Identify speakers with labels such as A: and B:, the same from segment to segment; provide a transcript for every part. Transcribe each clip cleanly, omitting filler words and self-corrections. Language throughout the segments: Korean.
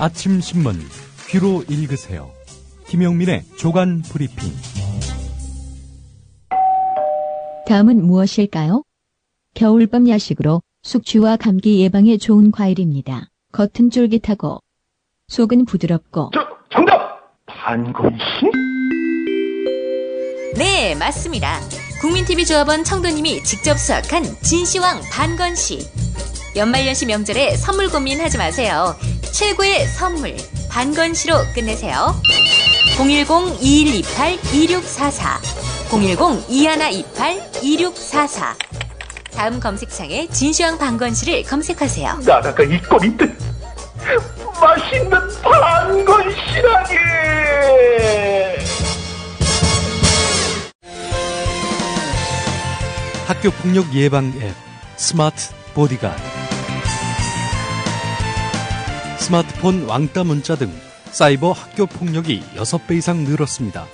A: 아침 신문 귀로 읽으세요. 김용민의 조간 브리핑.
B: 다음은 무엇일까요? 겨울밤 야식으로 숙취와 감기 예방에 좋은 과일입니다. 겉은 쫄깃하고 속은 부드럽고.
C: 정답! 반건씨?
D: 네, 맞습니다. 국민TV조합원 청도님이 직접 수확한 진시황 반건씨. 연말연시 명절에 선물 고민하지 마세요. 최고의 선물 반건씨로 끝내세요. 010-2128-2644 010-2128-2644 다음 검색창에 진시황 반건씨를 검색하세요.
C: 나라가 이 꼴인 듯 맛있는 반건씨라니.
A: 학교폭력 예방 앱 스마트 보디가드. 스마트폰 왕따 문자 등 사이버 학교폭력이 6배 이상 늘었습니다.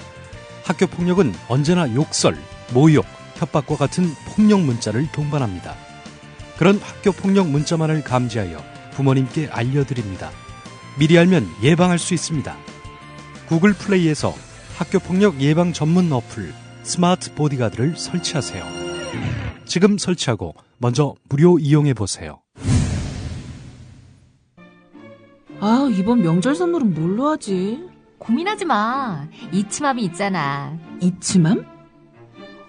A: 학교폭력은 언제나 욕설, 모욕, 협박과 같은 폭력 문자를 동반합니다. 그런 학교폭력 문자만을 감지하여 부모님께 알려드립니다. 미리 알면 예방할 수 있습니다. 구글 플레이에서 학교폭력 예방 전문 어플 스마트 보디가드를 설치하세요. 지금 설치하고 먼저 무료 이용해보세요.
E: 아, 이번 명절 선물은 뭘로 하지?
D: 고민하지 마. 이치맘이 있잖아.
E: 이치맘?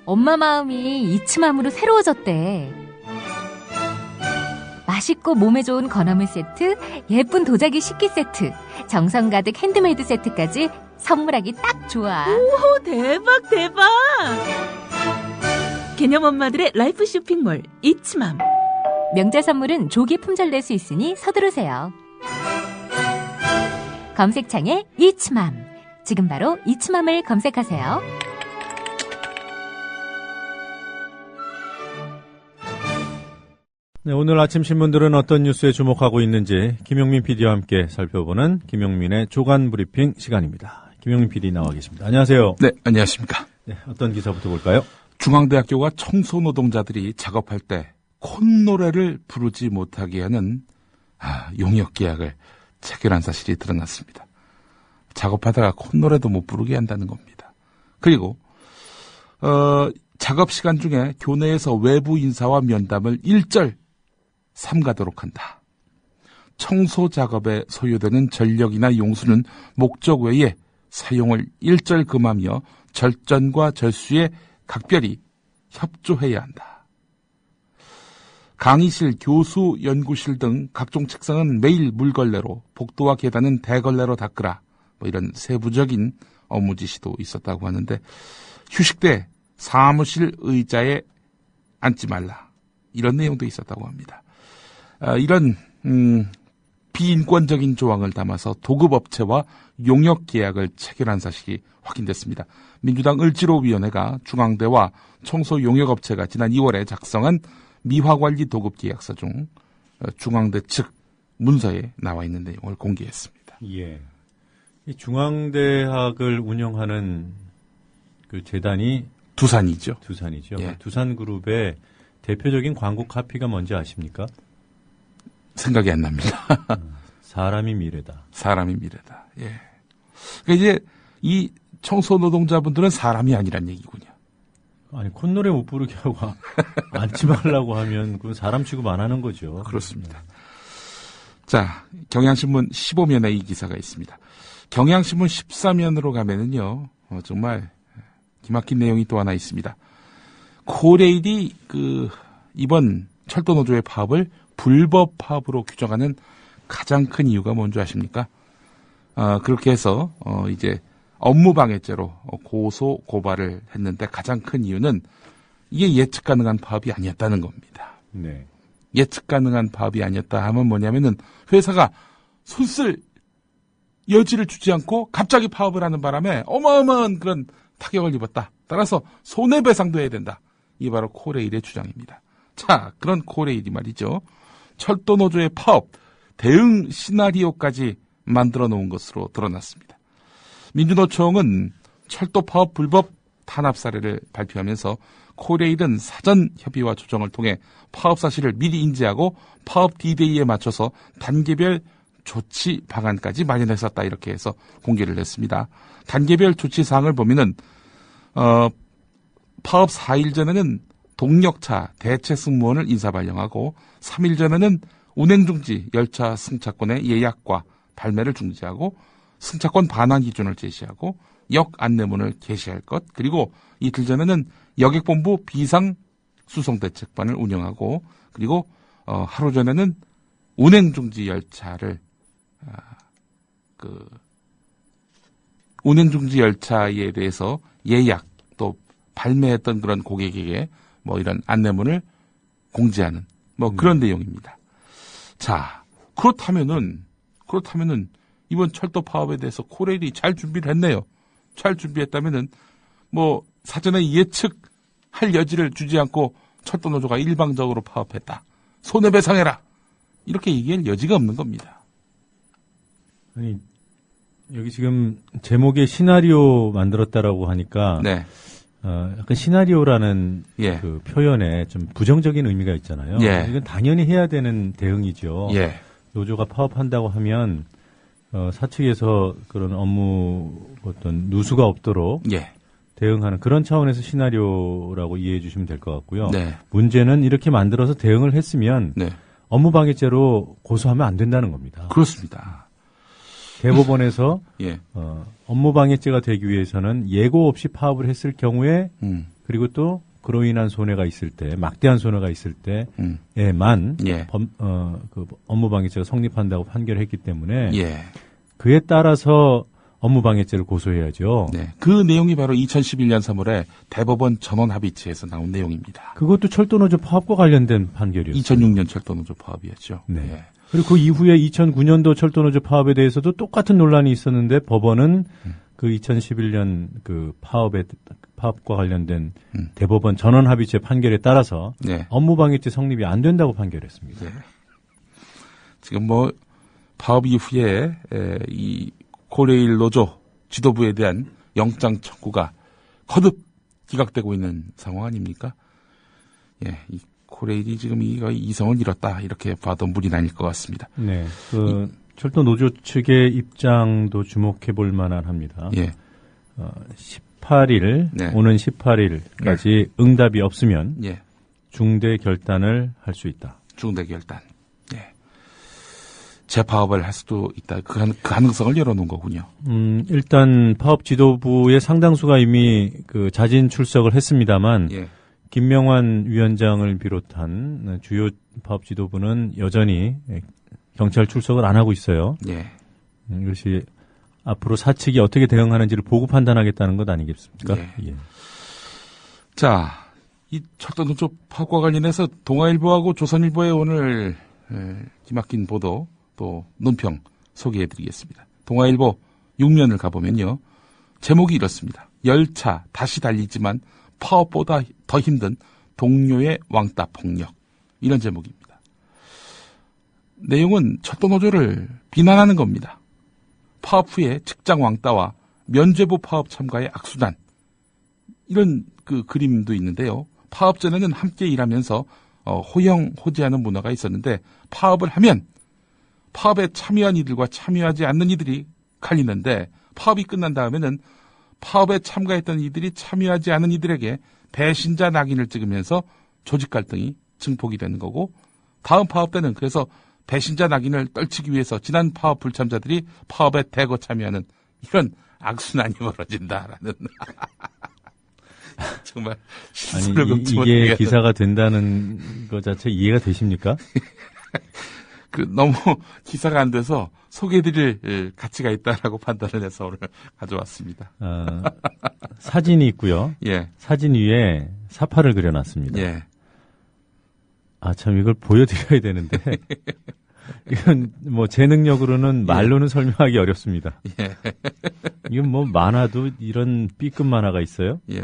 D: 엄마 마음이 이치맘으로 새로워졌대. 맛있고 몸에 좋은 건어물 세트, 예쁜 도자기 식기 세트, 정성 가득 핸드메이드 세트까지 선물하기 딱 좋아.
E: 오, 대박 대박. 개념 엄마들의 라이프 쇼핑몰 이치맘.
D: 명절 선물은 조기 품절 낼 수 있으니 서두르세요. 검색창에 이치맘. 지금 바로 이치맘을 검색하세요.
F: 네, 오늘 아침 신문들은 어떤 뉴스에 주목하고 있는지 김용민 PD와 함께 살펴보는 김용민의 조간 브리핑 시간입니다. 김용민 PD 나와 계십니다. 안녕하세요.
G: 네, 안녕하십니까.
F: 네, 어떤 기사부터 볼까요?
G: 중앙대학교가 청소노동자들이 작업할 때 콧노래를 부르지 못하게 하는 용역 계약을 체결한 사실이 드러났습니다. 작업하다가 콧노래도 못 부르게 한다는 겁니다. 그리고 작업 시간 중에 교내에서 외부 인사와 면담을 일절 삼가도록 한다. 청소 작업에 소요되는 전력이나 용수는 목적 외에 사용을 일절 금하며 절전과 절수에 각별히 협조해야 한다. 강의실, 교수, 연구실 등 각종 책상은 매일 물걸레로, 복도와 계단은 대걸레로 닦으라. 이런 세부적인 업무 지시도 있었다고 하는데, 휴식 때 사무실 의자에 앉지 말라. 이런 내용도 있었다고 합니다. 이런 비인권적인 조항을 담아서 도급업체와 용역 계약을 체결한 사실이 확인됐습니다. 민주당 을지로위원회가 중앙대와 청소 용역업체가 지난 2월에 작성한 미화관리 도급계약서 중 중앙대 측 문서에 나와 있는 내용을 공개했습니다.
F: 예. 이 중앙대학을 운영하는 그 재단이
G: 두산이죠.
F: 두산이죠.
G: 예.
F: 두산그룹의 대표적인 광고 카피가 뭔지 아십니까?
G: 생각이 안 납니다.
F: 사람이 미래다.
G: 사람이 미래다. 예. 그러니까 이제 이 청소 노동자분들은 사람이 아니란 얘기군요.
F: 아니, 콧노래 못 부르게 하고 앉지 말라고 하면 그건 사람 취급 안 하는 거죠.
G: 그렇습니다. 자, 경향신문 15면에 이 기사가 있습니다. 경향신문 14면으로 가면은요, 정말 기막힌 내용이 또 하나 있습니다. 코레일이 이번 철도노조의 파업을 불법 파업으로 규정하는 가장 큰 이유가 뭔지 아십니까? 그렇게 해서 이제 업무방해죄로 고소 고발을 했는데 가장 큰 이유는 이게 예측 가능한 파업이 아니었다는 겁니다.
F: 네.
G: 예측 가능한 파업이 아니었다 하면 뭐냐면은 회사가 손쓸 여지를 주지 않고 갑자기 파업을 하는 바람에 어마어마한 그런 타격을 입었다. 따라서 손해배상도 해야 된다. 이게 바로 코레일의 주장입니다. 자, 그런 코레일이 말이죠. 철도노조의 파업 대응 시나리오까지 만들어 놓은 것으로 드러났습니다. 민주노총은 철도 파업 불법 탄압 사례를 발표하면서 코레일은 사전 협의와 조정을 통해 파업 사실을 미리 인지하고 파업 D-Day에 맞춰서 단계별 조치 방안까지 마련했었다. 이렇게 해서 공개를 했습니다. 단계별 조치 사항을 보면은 파업 4일 전에는 동력차 대체 승무원을 인사 발령하고 3일 전에는 운행 중지 열차 승차권의 예약과 발매를 중지하고 승차권 반환 기준을 제시하고 역 안내문을 게시할 것, 그리고 이틀 전에는 여객본부 비상 수송 대책반을 운영하고, 그리고 하루 전에는 운행 중지 열차를 운행 중지 열차에 대해서 예약 또 발매했던 그런 고객에게 뭐 이런 안내문을 공지하는 뭐 그런 내용입니다. 자, 그렇다면은 이번 철도 파업에 대해서 코레일이 잘 준비를 했네요. 잘 준비했다면은 뭐 사전에 예측할 여지를 주지 않고 철도 노조가 일방적으로 파업했다. 손해배상해라. 이렇게 얘기할 여지가 없는 겁니다.
F: 아니, 여기 지금 제목에 시나리오 만들었다라고 하니까
G: 네.
F: 약간 시나리오라는
G: 예.
F: 그 표현에 좀 부정적인 의미가 있잖아요.
G: 예.
F: 이건 당연히 해야 되는 대응이죠.
G: 예.
F: 노조가 파업한다고 하면 사측에서 그런 업무 어떤 누수가 없도록
G: 예.
F: 대응하는 그런 차원에서 시나리오라고 이해해 주시면 될 것 같고요.
G: 네.
F: 문제는 이렇게 만들어서 대응을 했으면
G: 네.
F: 업무방해죄로 고소하면 안 된다는 겁니다.
G: 그렇습니다.
F: 대법원에서
G: 예.
F: 업무방해죄가 되기 위해서는 예고 없이 파업을 했을 경우에 그리고 또 그로 인한 손해가 있을 때, 막대한 손해가 있을 때에만
G: 예.
F: 그 업무방해죄가 성립한다고 판결했기 때문에
G: 예.
F: 그에 따라서 업무방해죄를 고소해야죠.
G: 네. 그 내용이 바로 2011년 3월에 대법원 전원합의체에서 나온 내용입니다.
F: 그것도 철도노조 파업과 관련된 판결이었어요.
G: 2006년 철도노조 파업이었죠.
F: 네.
G: 예.
F: 그리고 그 이후에 2009년도 철도노조 파업에 대해서도 똑같은 논란이 있었는데 법원은 그 2011년 그 파업과 관련된 대법원 전원합의체 판결에 따라서
G: 네.
F: 업무방해죄 성립이 안 된다고 판결했습니다.
G: 네. 지금 뭐 파업 이후에 이 코레일 노조 지도부에 대한 영장 청구가 거듭 기각되고 있는 상황 아닙니까? 예, 이 코레일이 지금 이성을 잃었다 이렇게 봐도 무리 아닐 것 같습니다.
F: 네, 그 철도 노조 측의 입장도 주목해 볼 만합니다.
G: 예.
F: 18일
G: 네.
F: 오는 18일까지 응답이 없으면
G: 예.
F: 중대 결단을 할 수 있다.
G: 중대 결단. 예. 재파업을 할 수도 있다. 그 가능성을 열어놓은 거군요.
F: 일단 파업 지도부의 상당수가 이미 그 자진 출석을 했습니다만
G: 예.
F: 김명환 위원장을 비롯한 주요 파업 지도부는 여전히 경찰 출석을 안 하고 있어요.
G: 예.
F: 이것이 앞으로 사측이 어떻게 대응하는지를 보고 판단하겠다는 것 아니겠습니까?
G: 예.
F: 예.
G: 자, 이 철도노조 파업과 관련해서 동아일보하고 조선일보의 오늘 기막힌 보도 또 논평 소개해드리겠습니다. 동아일보 6면을 가보면요. 제목이 이렇습니다. 열차 다시 달리지만 파업보다 더 힘든 동료의 왕따 폭력. 이런 제목입니다. 내용은 철도노조를 비난하는 겁니다. 파업 후에 직장 왕따와 면죄부 파업 참가의 악순환. 이런 그 그림도 있는데요. 파업 전에는 함께 일하면서 호영호재하는 문화가 있었는데 파업을 하면 파업에 참여한 이들과 참여하지 않는 이들이 갈리는데 파업이 끝난 다음에는 파업에 참가했던 이들이 참여하지 않은 이들에게 배신자 낙인을 찍으면서 조직 갈등이 증폭이 되는 거고 다음 파업 때는 그래서 배신자 낙인을 떨치기 위해서 지난 파업 불참자들이 파업에 대거 참여하는 이런 악순환이 벌어진다라는 정말
F: 아니 이게 기사가 된다는 것 자체 이해가 되십니까?
G: 너무 기사가 안 돼서 소개해드릴 가치가 있다라고 판단을 해서 오늘 가져왔습니다.
F: 사진이 있고요.
G: 예.
F: 사진 위에 사파를 그려놨습니다.
G: 예.
F: 참 이걸 보여드려야 되는데 이건 뭐 제 능력으로는 말로는 설명하기 어렵습니다.
G: 예.
F: 이건 뭐 만화도 이런 B급 만화가 있어요?
G: 예.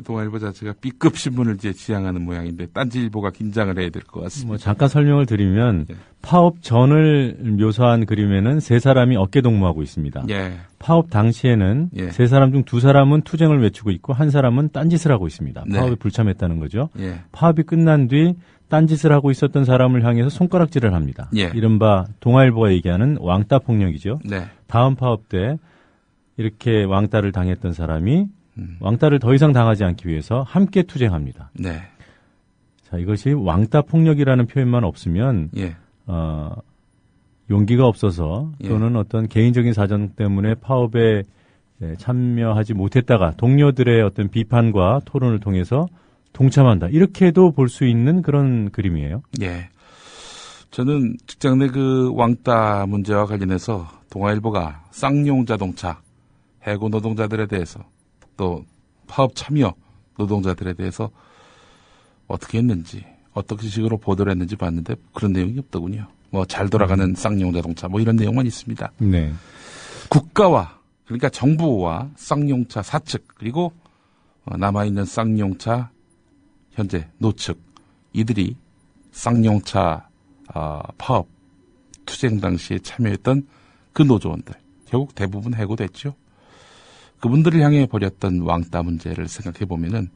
G: 동아일보 자체가 B급 신문을 이제 지향하는 모양인데 딴지일보가 긴장을 해야 될 것 같습니다.
F: 뭐 잠깐 설명을 드리면
G: 예.
F: 파업 전을 묘사한 그림에는 세 사람이 어깨 동무하고 있습니다.
G: 예.
F: 파업 당시에는
G: 예.
F: 세 사람 중 두 사람은 투쟁을 외치고 있고 한 사람은 딴짓을 하고 있습니다.
G: 네.
F: 파업에 불참했다는 거죠.
G: 예.
F: 파업이 끝난 뒤 딴짓을 하고 있었던 사람을 향해서 손가락질을 합니다.
G: 예.
F: 이른바 동아일보가 얘기하는 왕따 폭력이죠.
G: 네.
F: 다음 파업 때 이렇게 왕따를 당했던 사람이 왕따를 더 이상 당하지 않기 위해서 함께 투쟁합니다.
G: 네.
F: 자, 이것이 왕따 폭력이라는 표현만 없으면
G: 예.
F: 용기가 없어서
G: 예.
F: 또는 어떤 개인적인 사정 때문에 파업에 참여하지 못했다가 동료들의 어떤 비판과 토론을 통해서 동참한다. 이렇게도 볼 수 있는 그런 그림이에요.
G: 예. 저는 직장 내 그 왕따 문제와 관련해서 동아일보가 쌍용 자동차 해고 노동자들에 대해서 또 파업 참여 노동자들에 대해서 어떻게 했는지 어떤 식으로 보도를 했는지 봤는데 그런 내용이 없더군요. 뭐 잘 돌아가는 쌍용 자동차 뭐 이런 내용만 있습니다.
F: 네.
G: 국가와 그러니까 정부와 쌍용차 사측 그리고 남아있는 쌍용차 현재 노측 이들이 쌍용차 파업 투쟁 당시에 참여했던 그 노조원들 결국 대부분 해고됐죠. 그분들을 향해 벌였던 왕따 문제를 생각해 보면은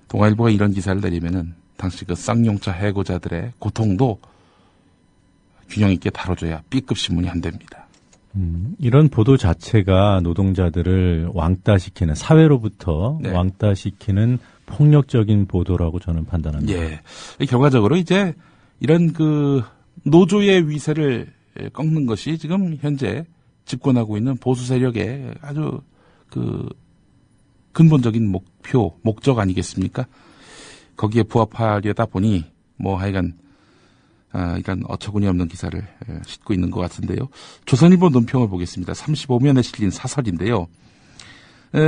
G: 동아일보가 이런 기사를 내리면은 당시 그 쌍용차 해고자들의 고통도 균형 있게 다뤄줘야 B급 신문이 안 됩니다.
F: 이런 보도 자체가 노동자들을 왕따시키는 사회로부터
G: 네.
F: 왕따시키는 폭력적인 보도라고 저는 판단합니다.
G: 예. 결과적으로 이제 이런 그 노조의 위세를 꺾는 것이 지금 현재 집권하고 있는 보수 세력의 아주 그 근본적인 목적 아니겠습니까? 거기에 부합하려다 보니 뭐 하여간 이런 어처구니 없는 기사를 싣고 있는 것 같은데요. 조선일보 논평을 보겠습니다. 35면에 실린 사설인데요.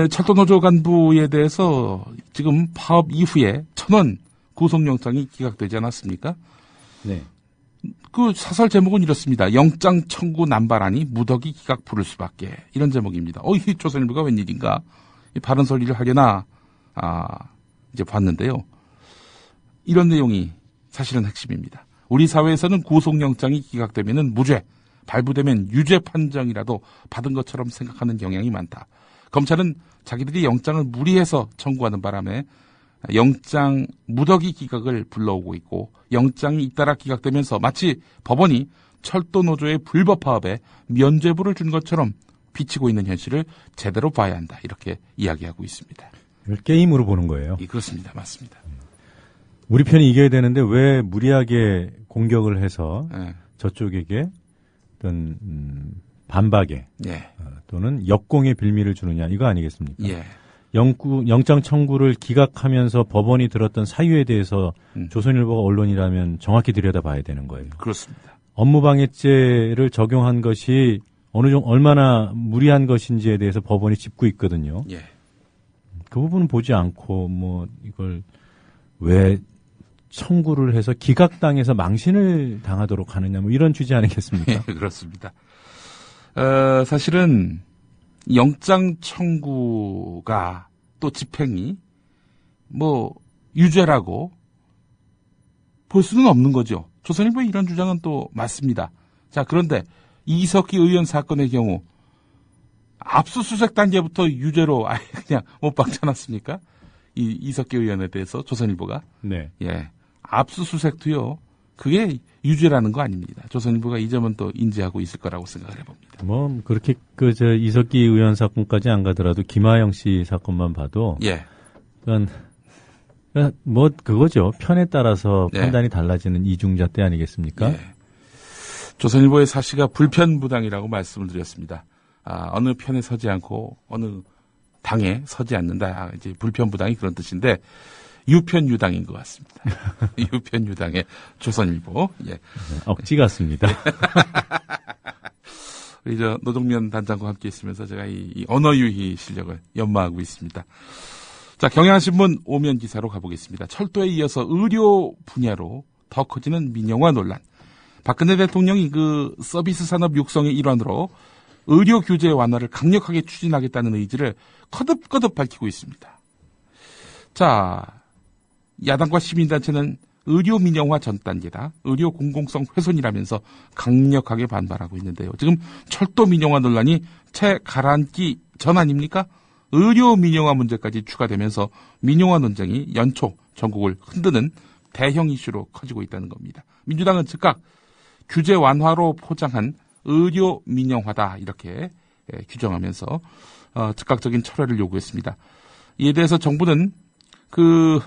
G: 철도노조 간부에 대해서 지금 파업 이후에 1,000원 구속영장이 기각되지 않았습니까?
F: 네.
G: 그 사설 제목은 이렇습니다. 영장 청구 남발하니 무더기 기각 부를 수밖에. 이런 제목입니다. 이 조선일보가 웬일인가? 이 바른 설리를 하려나? 이제 봤는데요. 이런 내용이 사실은 핵심입니다. 우리 사회에서는 구속영장이 기각되면은 무죄, 발부되면 유죄 판정이라도 받은 것처럼 생각하는 경향이 많다. 검찰은 자기들이 영장을 무리해서 청구하는 바람에 영장 무더기 기각을 불러오고 있고 영장이 잇따라 기각되면서 마치 법원이 철도노조의 불법 파업에 면죄부를 준 것처럼 비치고 있는 현실을 제대로 봐야 한다. 이렇게 이야기하고 있습니다.
F: 이걸 게임으로 보는 거예요.
G: 그렇습니다. 맞습니다.
F: 우리 편이 이겨야 되는데 왜 무리하게 공격을 해서
G: 네.
F: 저쪽에게 어떤 반박에
G: 예.
F: 또는 역공의 빌미를 주느냐 이거 아니겠습니까?
G: 예.
F: 영장 청구를 기각하면서 법원이 들었던 사유에 대해서 조선일보가 언론이라면 정확히 들여다봐야 되는 거예요.
G: 그렇습니다.
F: 업무방해죄를 적용한 것이 얼마나 무리한 것인지에 대해서 법원이 짚고 있거든요.
G: 예.
F: 그 부분은 보지 않고 이걸 왜 청구를 해서 기각당해서 망신을 당하도록 하느냐 이런 취지 아니겠습니까?
G: 예, 그렇습니다. 사실은 영장 청구가 또 집행이 유죄라고 볼 수는 없는 거죠. 조선일보의 이런 주장은 또 맞습니다. 자, 그런데 이석기 의원 사건의 경우 압수수색 단계부터 유죄로 아예 그냥 못 박지 않았습니까? 이석기 의원에 대해서 조선일보가.
F: 네.
G: 예. 압수수색도요. 그게 유죄라는 거 아닙니다. 조선일보가 이 점은 또 인지하고 있을 거라고 생각을 해봅니다.
F: 그렇게 이석기 의원 사건까지 안 가더라도 김하영 씨 사건만 봐도.
G: 예.
F: 그거죠. 편에 따라서
G: 네.
F: 판단이 달라지는 이중자 때 아니겠습니까?
G: 예. 조선일보의 사시가 불편부당이라고 말씀을 드렸습니다. 어느 편에 서지 않고 어느 당에 서지 않는다. 이제 불편부당이 그런 뜻인데 유편유당인 것 같습니다. 유편유당의 조선일보. 예.
F: 억지 같습니다.
G: 우리 노동면 단장과 함께 있으면서 제가 이 언어유희 실력을 연마하고 있습니다. 자, 경향신문 오면 기사로 가보겠습니다. 철도에 이어서 의료 분야로 더 커지는 민영화 논란. 박근혜 대통령이 그 서비스 산업 육성의 일환으로 의료 규제 완화를 강력하게 추진하겠다는 의지를 거듭거듭 밝히고 있습니다. 자, 야당과 시민단체는 의료 민영화 전 단계다. 의료 공공성 훼손이라면서 강력하게 반발하고 있는데요. 지금 철도 민영화 논란이 채 가라앉기 전 아닙니까? 의료 민영화 문제까지 추가되면서 민영화 논쟁이 연초 전국을 흔드는 대형 이슈로 커지고 있다는 겁니다. 민주당은 즉각 규제 완화로 포장한 의료 민영화다 이렇게 규정하면서 즉각적인 철회를 요구했습니다. 이에 대해서 정부는 그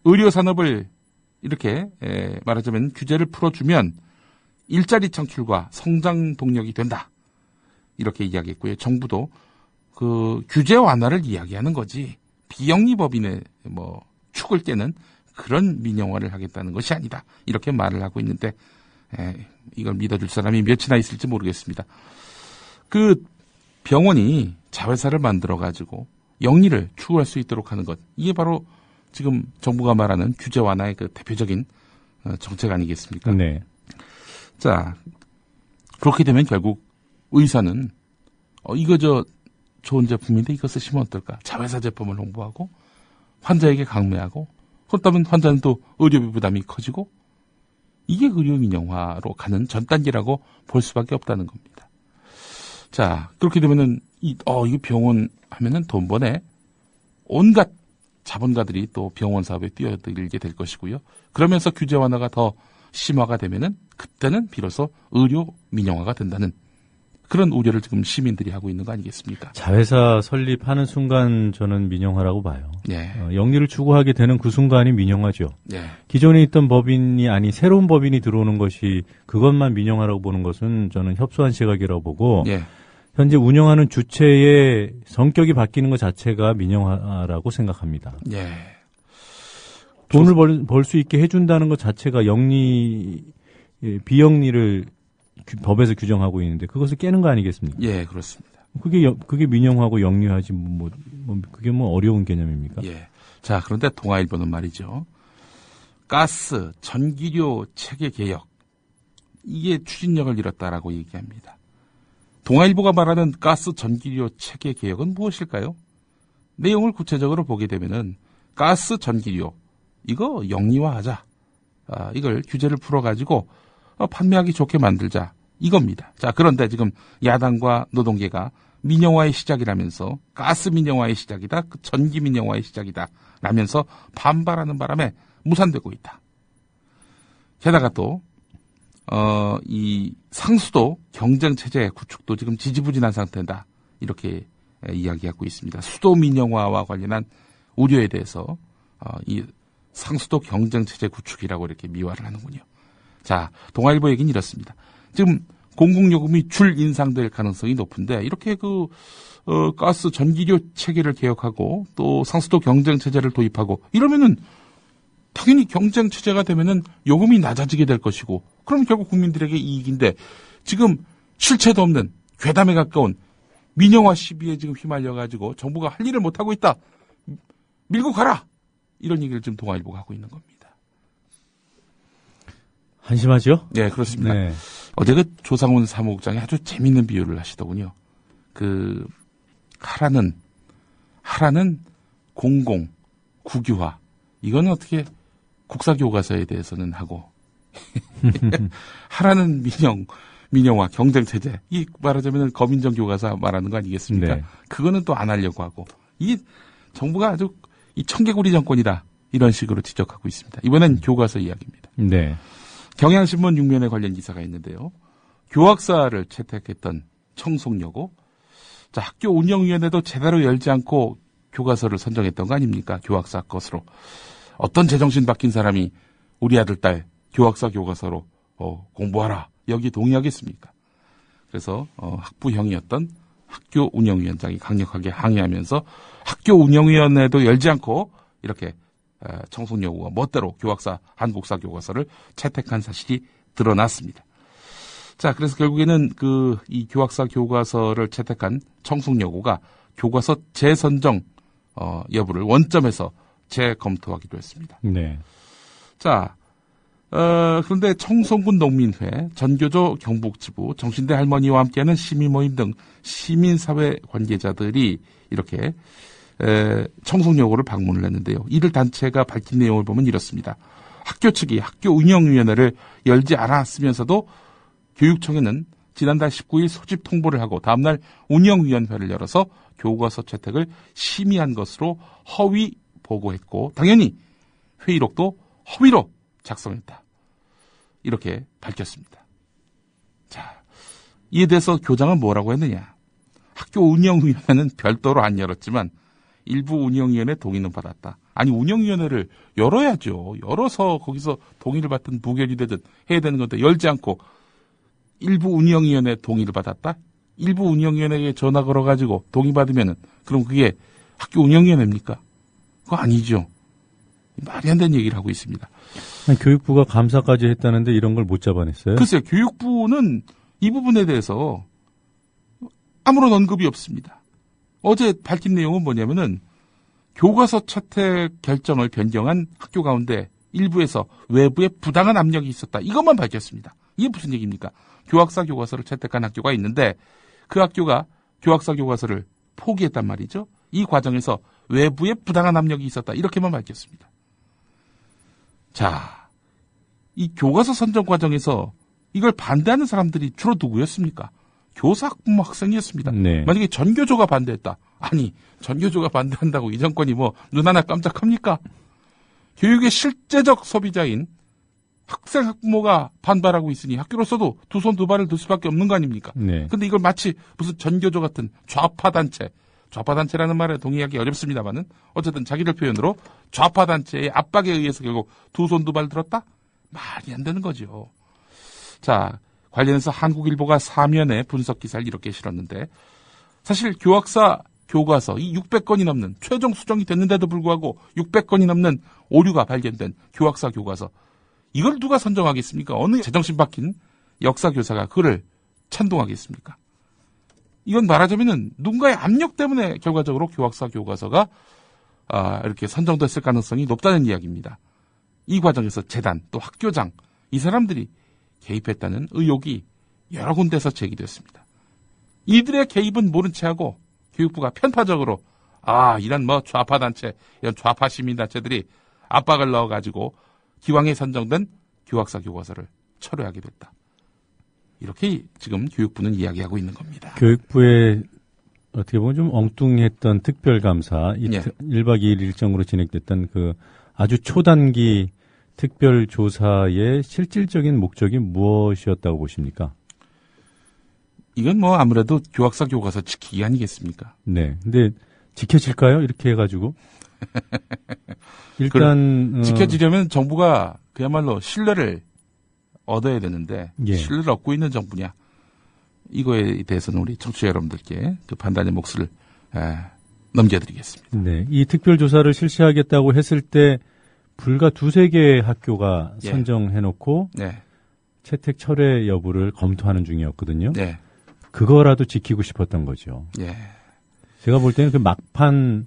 G: 의료 산업을 이렇게 말하자면 규제를 풀어주면 일자리 창출과 성장 동력이 된다. 이렇게 이야기했고요. 정부도 그 규제 완화를 이야기하는 거지 비영리 법인의 축을 깨는 그런 민영화를 하겠다는 것이 아니다. 이렇게 말을 하고 있는데 이걸 믿어줄 사람이 몇이나 있을지 모르겠습니다. 그 병원이 자회사를 만들어가지고 영리를 추구할 수 있도록 하는 것. 이게 바로 지금 정부가 말하는 규제 완화의 그 대표적인 정책 아니겠습니까?
F: 네.
G: 자, 그렇게 되면 결국 의사는 이거 좋은 제품인데 이거 쓰시면 어떨까? 자회사 제품을 홍보하고 환자에게 강매하고 그렇다면 환자는 또 의료비 부담이 커지고 이게 의료 민영화로 가는 전 단계라고 볼 수밖에 없다는 겁니다. 자, 그렇게 되면은 이거 병원 하면은 돈 버네. 온갖 자본가들이 또 병원 사업에 뛰어들게 될 것이고요. 그러면서 규제 완화가 더 심화가 되면은 그때는 비로소 의료 민영화가 된다는 그런 우려를 지금 시민들이 하고 있는 거 아니겠습니까?
F: 자회사 설립하는 순간 저는 민영화라고 봐요.
G: 네.
F: 영리를 추구하게 되는 그 순간이 민영화죠.
G: 네.
F: 기존에 있던 법인이 아닌 새로운 법인이 들어오는 것이 그것만 민영화라고 보는 것은 저는 협소한 시각이라고 보고
G: 네.
F: 현재 운영하는 주체의 성격이 바뀌는 것 자체가 민영화라고 생각합니다.
G: 네.
F: 돈을 벌 수 있게 해준다는 것 자체가 비영리를 법에서 규정하고 있는데 그것을 깨는 거 아니겠습니까?
G: 예, 그렇습니다.
F: 그게 민영화고 영리하지 그게 어려운 개념입니까?
G: 예. 자, 그런데 동아일보는 말이죠. 가스, 전기료 체계 개혁 이게 추진력을 잃었다라고 얘기합니다. 동아일보가 말하는 가스, 전기료 체계 개혁은 무엇일까요? 내용을 구체적으로 보게 되면은 가스, 전기료 이거 영리화하자. 이걸 규제를 풀어가지고 판매하기 좋게 만들자. 이겁니다. 자, 그런데 지금 야당과 노동계가 민영화의 시작이라면서 가스 민영화의 시작이다. 전기 민영화의 시작이다. 라면서 반발하는 바람에 무산되고 있다. 게다가 또 이 상수도 경쟁체제 구축도 지금 지지부진한 상태다. 이렇게 이야기하고 있습니다. 수도 민영화와 관련한 우려에 대해서 이 상수도 경쟁체제 구축이라고 이렇게 미화를 하는군요. 자, 동아일보 얘기는 이렇습니다. 지금 공공요금이 줄 인상될 가능성이 높은데 이렇게 가스 전기료 체계를 개혁하고 또 상수도 경쟁체제를 도입하고 이러면은 당연히 경쟁체제가 되면은 요금이 낮아지게 될 것이고 그럼 결국 국민들에게 이익인데 지금 실체도 없는 괴담에 가까운 민영화 시비에 지금 휘말려가지고 정부가 할 일을 못하고 있다. 밀고 가라. 이런 얘기를 지금 동아일보가 하고 있는 겁니다.
F: 한심하죠?
G: 네, 그렇습니다.
F: 네.
G: 어제 조상훈 사무국장이 아주 재밌는 비유를 하시더군요. 하라는 공공, 국유화. 이거는 어떻게 국사교과서에 대해서는 하고, 하라는 민영화, 경쟁체제. 이 말하자면 거민정 교과서 말하는 거 아니겠습니까?
F: 네.
G: 그거는 또 안 하려고 하고. 이 정부가 아주 이 청개구리 정권이다. 이런 식으로 지적하고 있습니다. 이번엔 교과서 이야기입니다.
F: 네.
G: 경향신문 6면에 관련 기사가 있는데요. 교학사를 채택했던 청송여고. 자, 학교 운영위원회도 제대로 열지 않고 교과서를 선정했던 거 아닙니까? 교학사 것으로. 어떤 제정신 바뀐 사람이 우리 아들, 딸 교학사 교과서로 공부하라. 여기 동의하겠습니까? 그래서 학부형이었던 학교 운영위원장이 강력하게 항의하면서 학교 운영위원회도 열지 않고 이렇게 청송여고가 멋대로 교학사, 한국사 교과서를 채택한 사실이 드러났습니다. 자, 그래서 결국에는 이 교학사 교과서를 채택한 청송여고가 교과서 재선정 여부를 원점에서 재검토하기로 했습니다.
F: 네.
G: 자, 그런데 청송군 농민회, 전교조 경북지부, 정신대 할머니와 함께하는 시민모임 등 시민사회 관계자들이 이렇게 청송여고를 방문을 했는데요. 이들 단체가 밝힌 내용을 보면 이렇습니다. 학교 측이 학교 운영위원회를 열지 않았으면서도 교육청에는 지난달 19일 소집 통보를 하고 다음날 운영위원회를 열어서 교과서 채택을 심의한 것으로 허위 보고했고 당연히 회의록도 허위로 작성했다. 이렇게 밝혔습니다. 자, 이에 대해서 교장은 뭐라고 했느냐. 학교 운영위원회는 별도로 안 열었지만 일부 운영위원회 동의는 받았다. 아니 운영위원회를 열어야죠. 열어서 거기서 동의를 받든 부결이 되든 해야 되는 건데 열지 않고 일부 운영위원회 동의를 받았다? 일부 운영위원회에 전화 걸어가지고 동의받으면은 그럼 그게 학교 운영위원회입니까? 그거 아니죠. 말이 안 되는 얘기를 하고 있습니다.
F: 교육부가 감사까지 했다는데 이런 걸 못 잡아냈어요?
G: 글쎄요. 교육부는 이 부분에 대해서 아무런 언급이 없습니다. 어제 밝힌 내용은 뭐냐면은 교과서 채택 결정을 변경한 학교 가운데 일부에서 외부에 부당한 압력이 있었다. 이것만 밝혔습니다. 이게 무슨 얘기입니까? 교학사 교과서를 채택한 학교가 있는데 그 학교가 교학사 교과서를 포기했단 말이죠. 이 과정에서 외부에 부당한 압력이 있었다. 이렇게만 밝혔습니다. 자, 이 교과서 선정 과정에서 이걸 반대하는 사람들이 주로 누구였습니까? 교사, 학부모, 학생이었습니다.
F: 네.
G: 만약에 전교조가 반대했다. 아니, 전교조가 반대한다고 이 정권이 뭐 눈 하나 깜짝합니까? 교육의 실제적 소비자인 학생, 학부모가 반발하고 있으니 학교로서도 두 손 두 발을 들 수밖에 없는 거 아닙니까?
F: 네.
G: 근데 이걸 마치 무슨 전교조 같은 좌파단체라는 말에 동의하기 어렵습니다만은 어쨌든 자기들 표현으로 좌파단체의 압박에 의해서 결국 두 손 두 발 들었다? 말이 안 되는 거죠. 자, 관련해서 한국일보가 사면에 분석 기사를 이렇게 실었는데 사실 교학사 교과서 이 600건이 넘는 최종 수정이 됐는데도 불구하고 600건이 넘는 오류가 발견된 교학사 교과서 이걸 누가 선정하겠습니까? 어느 제정신 박힌 역사교사가 그를 찬동하겠습니까? 이건 말하자면은 누군가의 압력 때문에 결과적으로 교학사 교과서가 이렇게 선정됐을 가능성이 높다는 이야기입니다. 이 과정에서 재단 또 학교장 이 사람들이 개입했다는 의혹이 여러 군데서 제기됐습니다. 이들의 개입은 모른 채 하고 교육부가 편파적으로 이런 뭐 좌파단체 이런 좌파 시민단체들이 압박을 넣어가지고 기왕에 선정된 교학사 교과서를 철회하게 됐다. 이렇게 지금 교육부는 이야기하고 있는 겁니다.
F: 교육부의 어떻게 보면 좀 엉뚱했던 특별감사, 1박 2일 일정으로 진행됐던 그 아주 초단기 특별조사의 실질적인 목적이 무엇이었다고 보십니까?
G: 이건 뭐 아무래도 교학사 교과서 지키기 아니겠습니까?
F: 네. 근데 지켜질까요? 이렇게 해가지고. 일단
G: 지켜지려면 정부가 그야말로 신뢰를 얻어야 되는데 신뢰를 얻고 있는 정부냐? 이거에 대해서는 우리 청취자 여러분들께 그 판단의 몫을 넘겨드리겠습니다.
F: 네. 이 특별조사를 실시하겠다고 했을 때 불과 2-3개의 학교가 선정해놓고 채택 철회 여부를 검토하는 중이었거든요.
G: 네.
F: 그거라도 지키고 싶었던 거죠. 제가 볼 때는 그 막판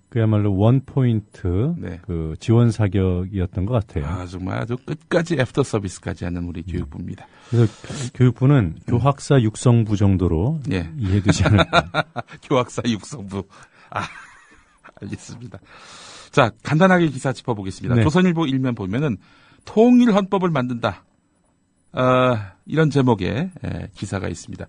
F: 그야말로 원포인트 그 지원 사격이었던 것 같아요.
G: 정말 아주 끝까지 애프터 서비스까지 하는 우리 교육부입니다.
F: 그래서 교육부는 교학사 육성부 정도로 이해되지 않을까.
G: 교학사 육성부. 알겠습니다. 자, 간단하게 기사 짚어보겠습니다. 조선일보 일면 보면은 통일헌법을 만든다. 이런 제목의 기사가 있습니다.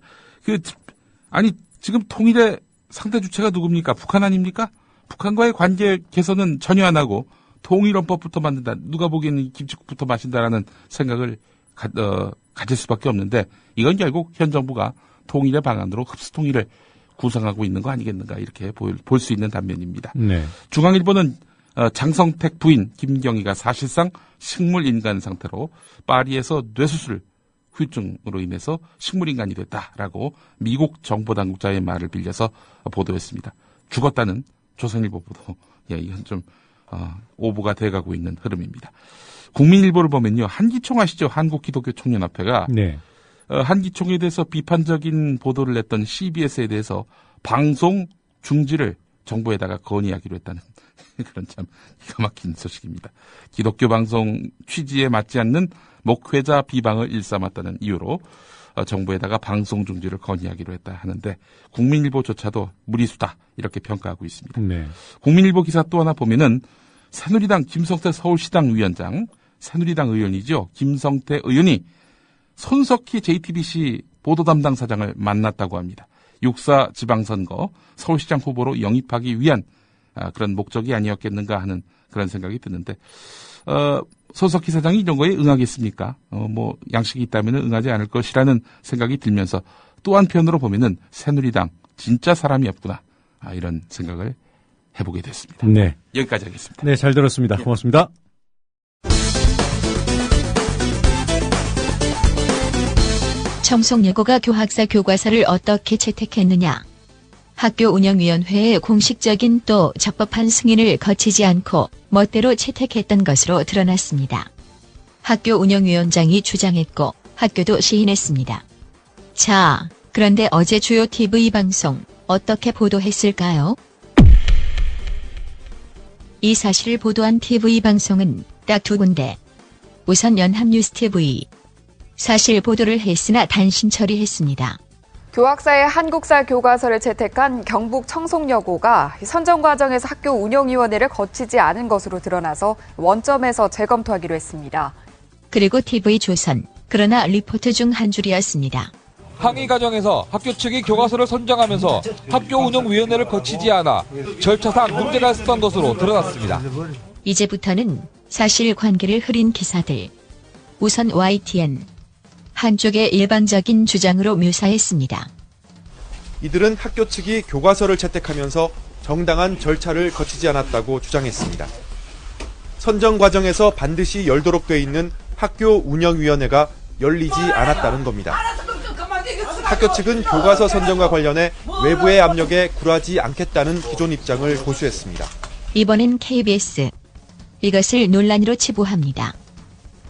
G: 지금 통일의 상대 주체가 누굽니까? 북한 아닙니까? 북한과의 관계 개선은 전혀 안 하고 통일헌법부터 만든다. 누가 보기에는 김치국부터 마신다라는 생각을 가질 수밖에 없는데 이건 결국 현 정부가 통일의 방안으로 흡수통일을 구상하고 있는 거 아니겠는가 이렇게 볼 수 있는 단면입니다. 중앙일보는 장성택 부인 김경희가 사실상 식물인간 상태로 파리에서 뇌수술 후유증으로 인해서 식물인간이 됐다라고 미국 정보당국자의 말을 빌려서 보도했습니다. 죽었다는 조선일보 보도. 이건 좀 오보가 돼가고 있는 흐름입니다. 국민일보를 보면요. 한기총 아시죠? 한국기독교총연합회가 한기총에 대해서 비판적인 보도를 냈던 CBS에 대해서 방송 중지를 정부에다가 건의하기로 했다는 그런 참 기가 막힌 소식입니다. 기독교 방송 취지에 맞지 않는 목회자 비방을 일삼았다는 이유로 정부에다가 방송 중지를 건의하기로 했다 하는데 국민일보조차도 무리수다 이렇게 평가하고 있습니다.
F: 네.
G: 국민일보 기사 또 하나 보면은 새누리당 김성태 서울시당 위원장, 새누리당 의원이죠. 김성태 의원이 손석희 JTBC 보도 담당 사장을 만났다고 합니다. 6.4 지방선거 서울시장 후보로 영입하기 위한 그런 목적이 아니었겠는가 하는 그런 생각이 드는데 손석희 사장이 이런 거에 응하겠습니까? 뭐 양식이 있다면 응하지 않을 것이라는 생각이 들면서 또 한편으로 보면은 새누리당 진짜 사람이 없구나 이런 생각을 해보게 됐습니다.
F: 네.
G: 여기까지 하겠습니다.
F: 네, 잘 들었습니다. 고맙습니다.
B: 청송여고가 교학사 교과서를 어떻게 채택했느냐? 학교 운영위원회의 공식적인 또 적법한 승인을 거치지 않고 멋대로 채택했던 것으로 드러났습니다. 학교 운영위원장이 주장했고 학교도 시인했습니다. 자, 그런데 어제 주요 TV 방송 어떻게 보도했을까요? 이 사실을 보도한 TV 방송은 딱 두 군데. 우선 연합뉴스TV. 사실 보도를 했으나 단신 처리했습니다.
H: 교학사의 한국사 교과서를 채택한 경북 청송여고가 선정 과정에서 학교 운영위원회를 거치지 않은 것으로 드러나서 원점에서 재검토하기로 했습니다.
B: 그리고 TV조선. 그러나 리포트 중 한 줄이었습니다.
I: 항의 과정에서 학교 측이 교과서를 선정하면서 학교 운영위원회를 거치지 않아 절차상 문제가 있었던 것으로 드러났습니다.
B: 이제부터는 사실관계를 흐린 기사들. 우선 YTN. 한쪽의 일방적인 주장으로 묘사했습니다.
J: 이들은 학교 측이 교과서를 채택하면서 정당한 절차를 거치지 않았다고 주장했습니다. 선정 과정에서 반드시 열도록 돼 있는 학교 운영위원회가 열리지 않았다는 겁니다. 학교 측은 교과서 선정과 관련해 외부의 압력에 굴하지 않겠다는 기존 입장을 고수했습니다.
B: 이번엔 KBS. 이것을 논란으로 치부합니다.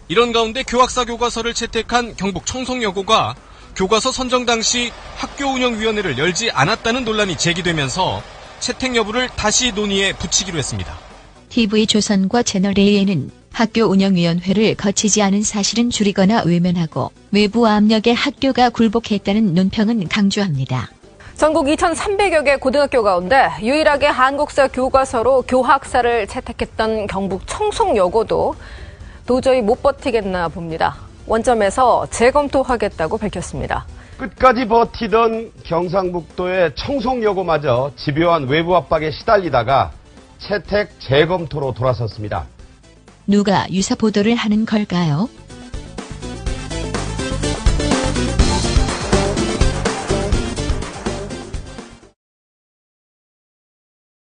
K: 이런 가운데 교학사 교과서를 채택한 경북 청송여고가 교과서 선정 당시 학교운영위원회를 열지 않았다는 논란이 제기되면서 채택 여부를 다시 논의에 붙이기로 했습니다.
B: TV조선과 채널A에는 학교운영위원회를 거치지 않은 사실은 줄이거나 외면하고 외부 압력에 학교가 굴복했다는 논평은 강조합니다.
H: 전국 2,300여 개 고등학교 가운데 유일하게 한국사 교과서로 교학사를 채택했던 경북 청송여고도 도저히 못 버티겠나 봅니다. 원점에서 재검토하겠다고 밝혔습니다.
L: 끝까지 버티던 경상북도의 청송여고마저 집요한 외부 압박에 시달리다가 채택 재검토로 돌아섰습니다.
B: 누가 유사 보도를 하는 걸까요?